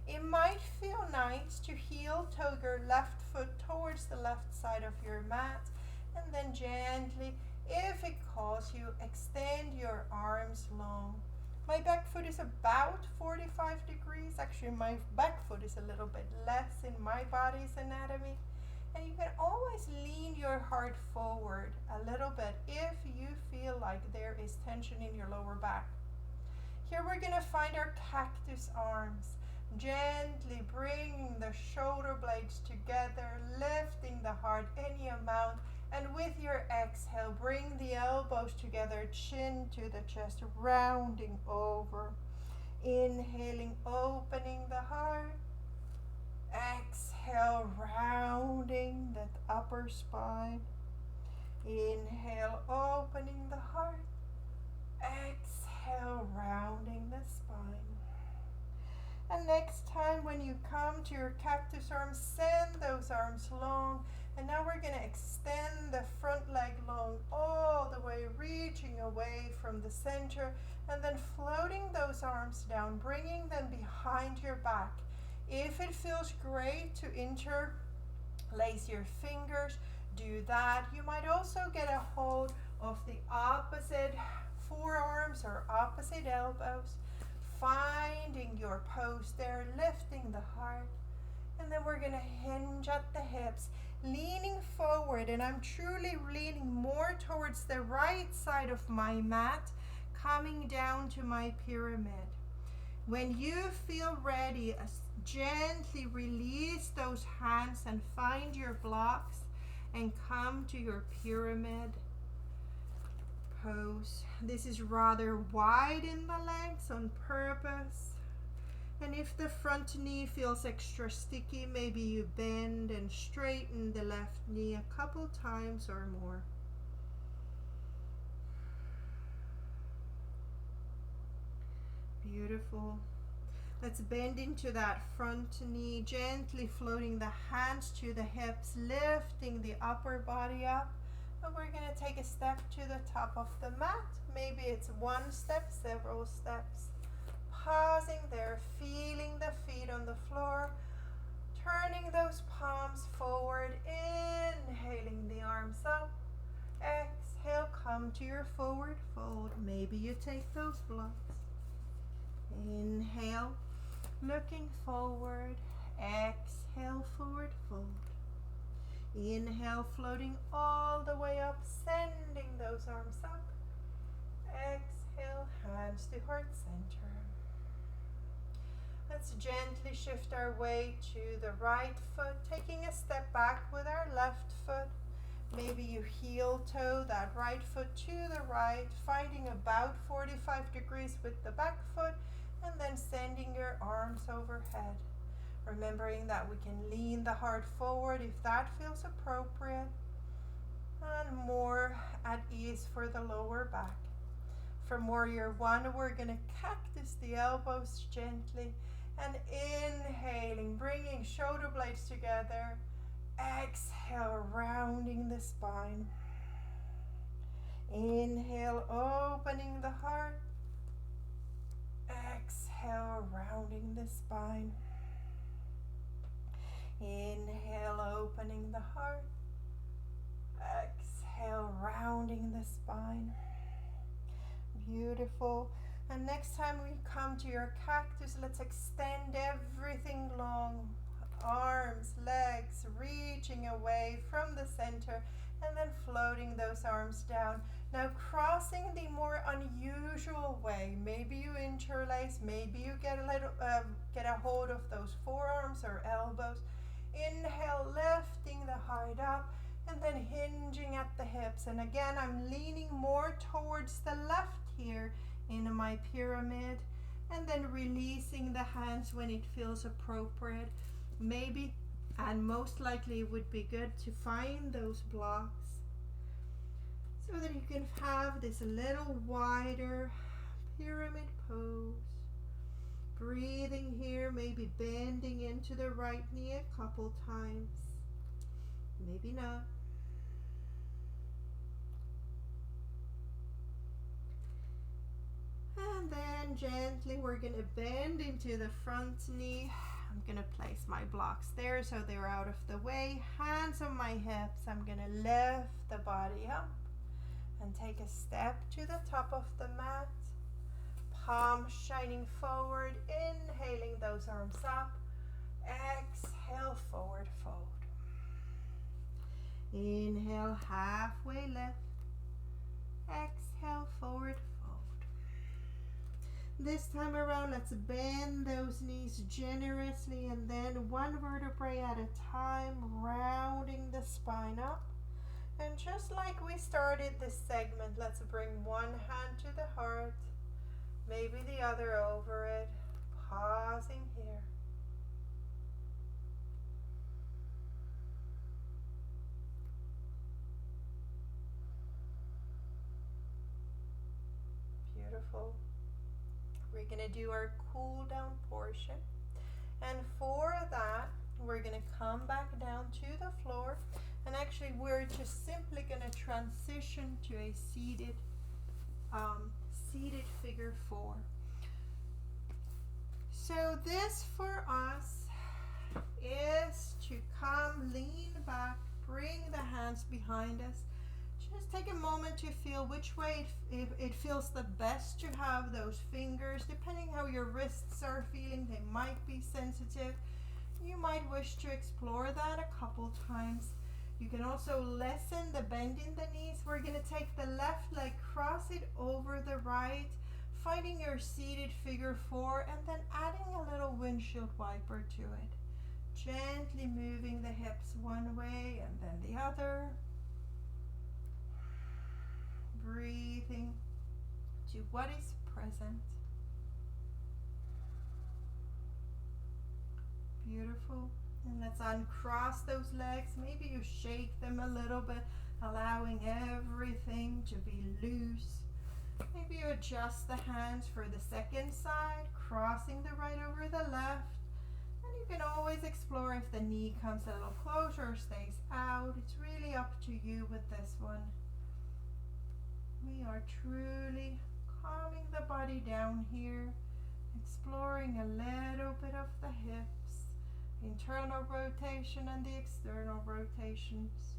It might feel nice to heel toe your left foot towards the left side of your mat, and then gently, if it calls you, extend your arms long. My back foot is about 45 degrees. Actually, my back foot is a little bit less in my body's anatomy. And you can always lean your heart forward a little bit if you feel like there is tension in your lower back. Here we're going to find our cactus arms. Gently bringing the shoulder blades together, lifting the heart any amount. And with your exhale, bring the elbows together, chin to the chest, rounding over. Inhaling, opening the heart. Exhale, rounding that upper spine. Inhale, opening the heart. Exhale, rounding the spine. And next time when you come to your cactus arms, send those arms long. And now we're going to extend the front leg long all the way, reaching away from the center, and then floating those arms down, bringing them behind your back. If it feels great to interlace your fingers, do that. You might also get a hold of the opposite forearms or opposite elbows, finding your pose there, lifting the heart. And then we're going to hinge at the hips. leaning forward, and I'm truly leaning more towards the right side of my mat, coming down to my pyramid. When you feel ready, gently release those hands and find your blocks and come to your pyramid pose. This is rather wide in the legs on purpose. And if the front knee feels extra sticky, maybe you bend and straighten the left knee a couple times or more. Beautiful. Let's bend into that front knee, gently floating the hands to the hips, lifting the upper body up. And we're going to take a step to the top of the mat. Maybe it's one step, several steps. Pausing there, feeling the feet on the floor, turning those palms forward, inhaling the arms up. Exhale, come to your forward fold. Maybe you take those blocks. Inhale, looking forward. Exhale, forward fold. Inhale, floating all the way up, sending those arms up. Exhale, hands to heart center. Let's gently shift our weight to the right foot, taking a step back with our left foot. Maybe you heel toe that right foot to the right, finding about 45 degrees with the back foot, and then sending your arms overhead. Remembering that we can lean the heart forward if that feels appropriate, and more at ease for the lower back. From warrior one, we're going to cactus the elbows gently, and inhaling, bringing shoulder blades together. Exhale, rounding the spine. Inhale, opening the heart. Exhale, rounding the spine. Inhale, opening the heart. Exhale, rounding the spine. Beautiful. And next time we come to your cactus, let's extend everything long. Arms, legs, reaching away from the center, and then floating those arms down. Now crossing the more unusual way. Maybe you interlace, maybe you get a hold of those forearms or elbows. Inhale, lifting the heart up, and then hinging at the hips. And again, I'm leaning more towards the left here in my pyramid, and then releasing the hands when it feels appropriate. Maybe, and most likely it would be good to find those blocks so that you can have this a little wider pyramid pose. Breathing here, maybe bending into the right knee a couple times. Maybe not. And then gently we're going to bend into the front knee. I'm going to place my blocks there so they're out of the way. Hands on my hips. I'm going to lift the body up and take a step to the top of the mat. Palms shining forward, inhaling those arms up. Exhale, forward fold. Inhale, halfway lift. Exhale, forward fold. This time around, let's bend those knees generously, and then one vertebrae at a time, rounding the spine up. And just like we started this segment, let's bring one hand to the heart, maybe the other over it, pausing here. Beautiful. We're going to do our cool down portion. And for that, we're going to come back down to the floor. And actually, we're just simply going to transition to a seated figure 4. So this for us is to come, lean back, bring the hands behind us. Just take a moment to feel which way it feels the best to have those fingers. Depending how your wrists are feeling, they might be sensitive. You might wish to explore that a couple times. You can also lessen the bend in the knees. We're going to take the left leg, cross it over the right, finding your seated figure four, and then adding a little windshield wiper to it. Gently moving the hips one way and then the other. Breathing to what is present. Beautiful. And let's uncross those legs. Maybe you shake them a little bit, allowing everything to be loose. Maybe you adjust the hands for the second side, crossing the right over the left. And you can always explore if the knee comes a little closer or stays out. It's really up to you with this one. We are truly calming the body down here, exploring a little bit of the hips, internal rotation and the external rotations.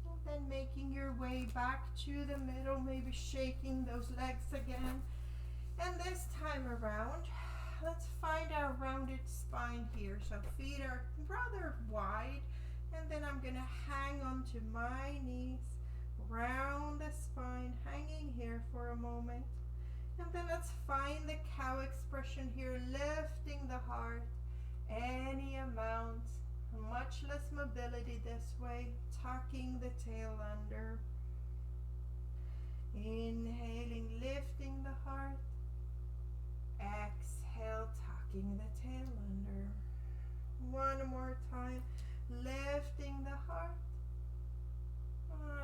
And then making your way back to the middle, maybe shaking those legs again. And this time around, let's find our rounded spine here. So feet are rather wide, and then I'm going to hang on to my knees, round the spine, hanging here for a moment. And then let's find the cow expression here, lifting the heart any amount, much less mobility this way, tucking the tail under. Inhaling, lifting the heart. Exhale, tucking the tail under. One more time, lifting the heart.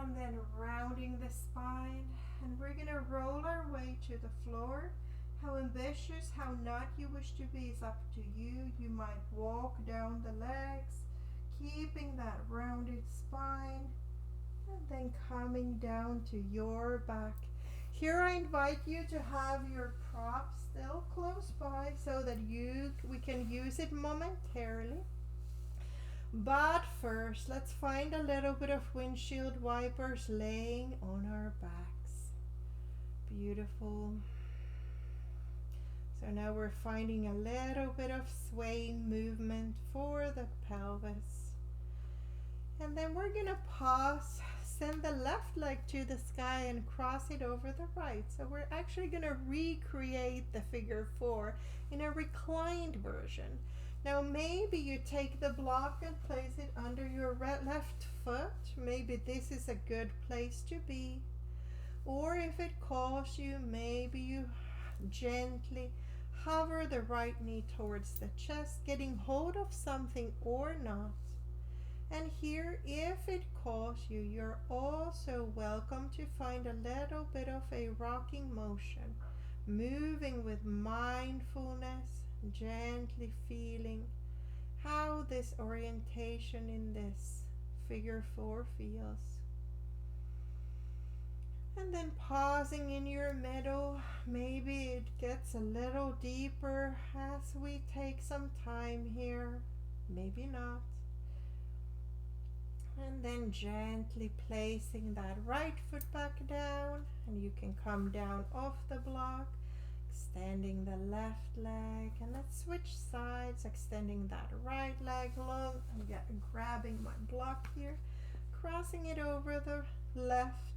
And then rounding the spine. And we're going to roll our way to the floor. How ambitious, how not you wish to be is up to you. You might walk down the legs, keeping that rounded spine, and then coming down to your back. Here I invite you to have your prop still close by so that we can use it momentarily. But first, let's find a little bit of windshield wipers laying on our backs. Beautiful. So now we're finding a little bit of swaying movement for the pelvis. And then we're going to pause, send the left leg to the sky and cross it over the right. So we're actually going to recreate the figure four in a reclined version. Now maybe you take the block and place it under your left foot. Maybe this is a good place to be. Or if it calls you, maybe you gently hover the right knee towards the chest, getting hold of something or not. And here, if it calls you, you're also welcome to find a little bit of a rocking motion, moving with mindfulness, gently feeling how this orientation in this figure four feels. And then pausing in your middle, maybe it gets a little deeper as we take some time here, maybe not. And then gently placing that right foot back down, and you can come down off the block, extending the left leg, and let's switch sides, extending that right leg long, and grabbing my block here, crossing it over the left.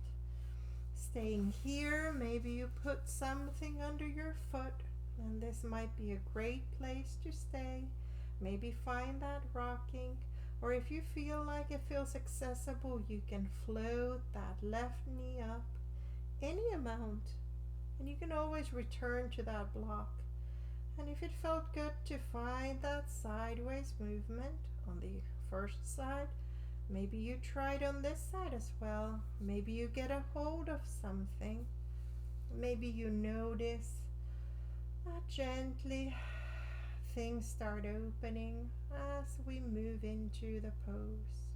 Staying here, maybe you put something under your foot, and this might be a great place to stay. Maybe find that rocking, or if you feel like it feels accessible, you can float that left knee up any amount, and you can always return to that block. And if it felt good to find that sideways movement on the first side, maybe you try it on this side as well. Maybe you get a hold of something. Maybe you notice that gently things start opening as we move into the pose.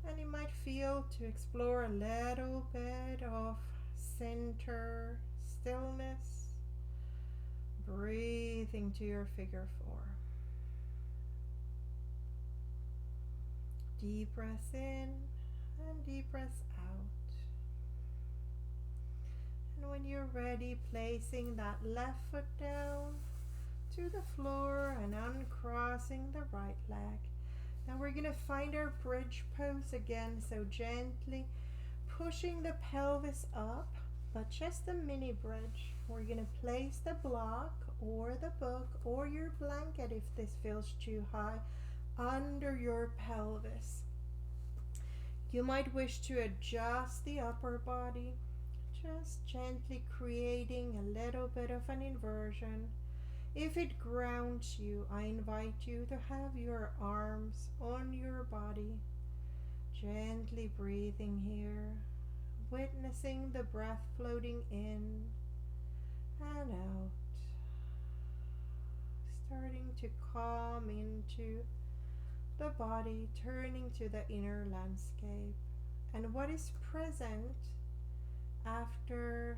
And you might feel to explore a little bit of center, stillness, breathing to your figure four. Deep breaths in and deep breaths out. And when you're ready, placing that left foot down to the floor and uncrossing the right leg. Now we're going to find our bridge pose again, so gently pushing the pelvis up, but just a mini bridge. We're going to place the block or the book or your blanket, if this feels too high, under your pelvis. You might wish to adjust the upper body, just gently creating a little bit of an inversion. If it grounds you, I invite you to have your arms on your body, gently breathing here, witnessing the breath floating in and out, starting to calm into the body, turning to the inner landscape and what is present after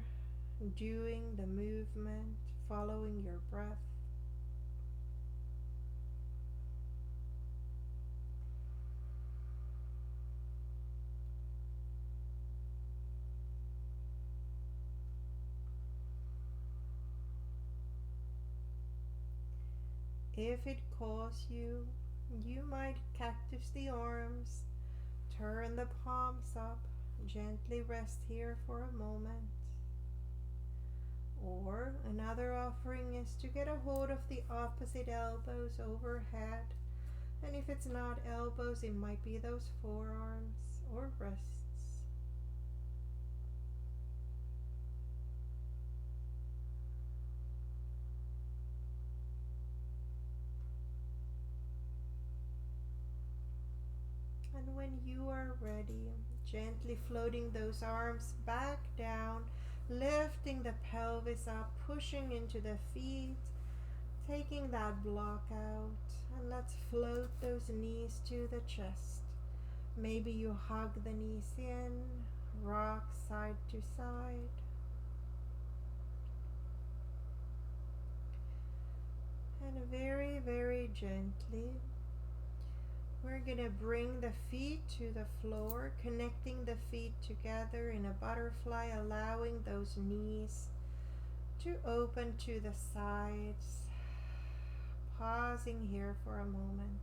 doing the movement, following your breath. If it calls you, you might cactus the arms, turn the palms up, gently rest here for a moment. Or another offering is to get a hold of the opposite elbows overhead. And if it's not elbows, it might be those forearms or wrists. And when you are ready, gently floating those arms back down, lifting the pelvis up, pushing into the feet, taking that block out, and let's float those knees to the chest. Maybe you hug the knees in, rock side to side. And very, very gently, we're gonna bring the feet to the floor, connecting the feet together in a butterfly, allowing those knees to open to the sides. Pausing here for a moment.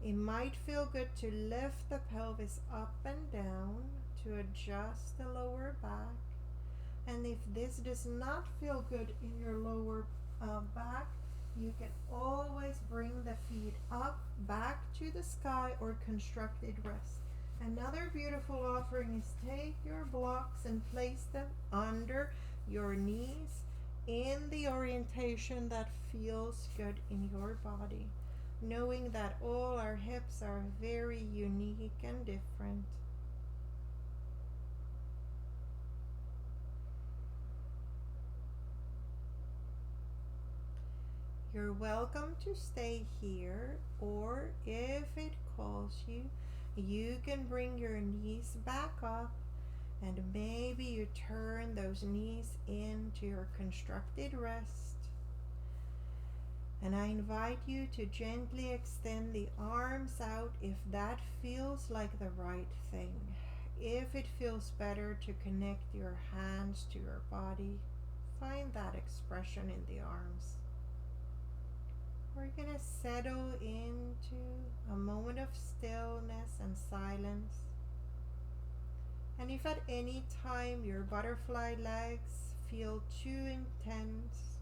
It might feel good to lift the pelvis up and down to adjust the lower back. And if this does not feel good in your lower back, you can always bring the feet up, back to the sky, or constructed rest. Another beautiful offering is take your blocks and place them under your knees in the orientation that feels good in your body, knowing that all our hips are very unique and different. You're welcome to stay here, or if it calls you, you can bring your knees back up and maybe you turn those knees into your constructed rest. And I invite you to gently extend the arms out if that feels like the right thing. If it feels better to connect your hands to your body, find that expression in the arms. We're gonna settle into a moment of stillness and silence. And if at any time your butterfly legs feel too intense,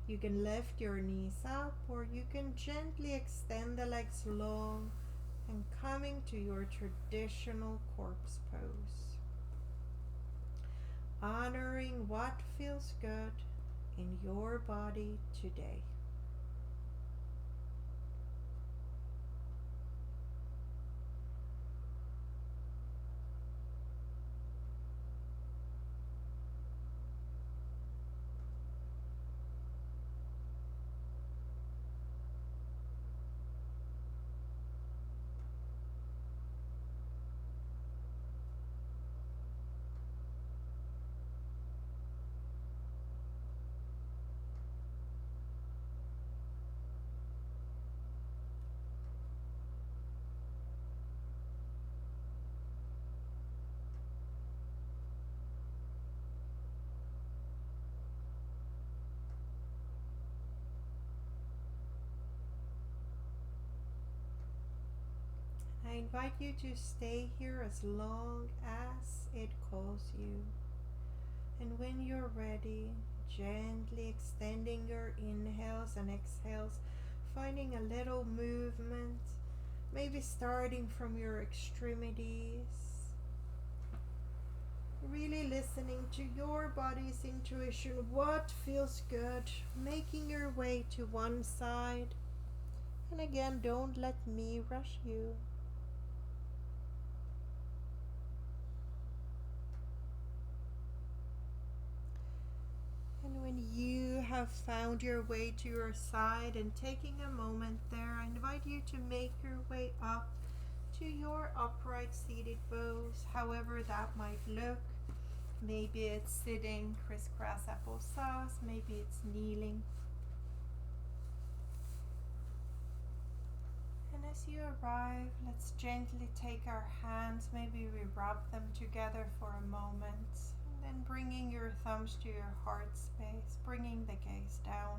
you can lift your knees up, or you can gently extend the legs long and coming to your traditional corpse pose. Honoring what feels good in your body today. I invite you to stay here as long as it calls you. And when you're ready, gently extending your inhales and exhales, finding a little movement, maybe starting from your extremities. Really listening to your body's intuition, what feels good, making your way to one side. And again, don't let me rush you. And when you have found your way to your side and taking a moment there, I invite you to make your way up to your upright seated pose, however that might look. Maybe it's sitting crisscross applesauce, maybe it's kneeling. And as you arrive, let's gently take our hands, maybe we rub them together for a moment, and then bringing your thumbs to your heart space, bringing the gaze down.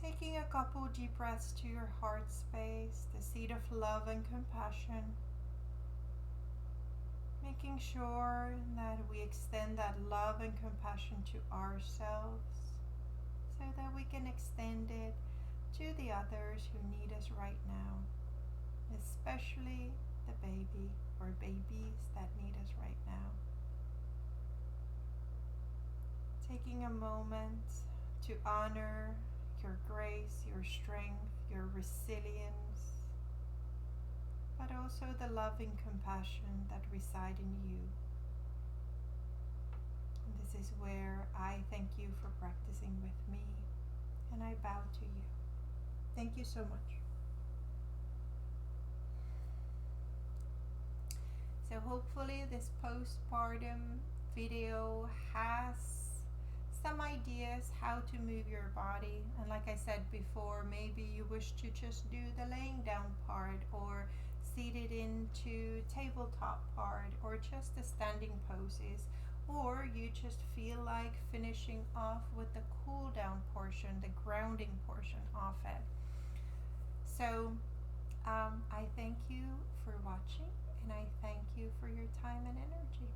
Taking a couple deep breaths to your heart space, the seat of love and compassion. Making sure that we extend that love and compassion to ourselves so that we can extend it to the others who need us right now, especially the baby or babies that need us right now. Taking a moment to honor your grace, your strength, your resilience, but also the loving compassion that reside in you. And this is where I thank you for practicing with me, and I bow to you. Thank you so much. So hopefully this postpartum video has some ideas how to move your body. And like I said before, maybe you wish to just do the laying down part, or seated into tabletop part, or just the standing poses, or you just feel like finishing off with the cool down portion, the grounding portion of it. So I thank you for watching, and I thank you for your time and energy.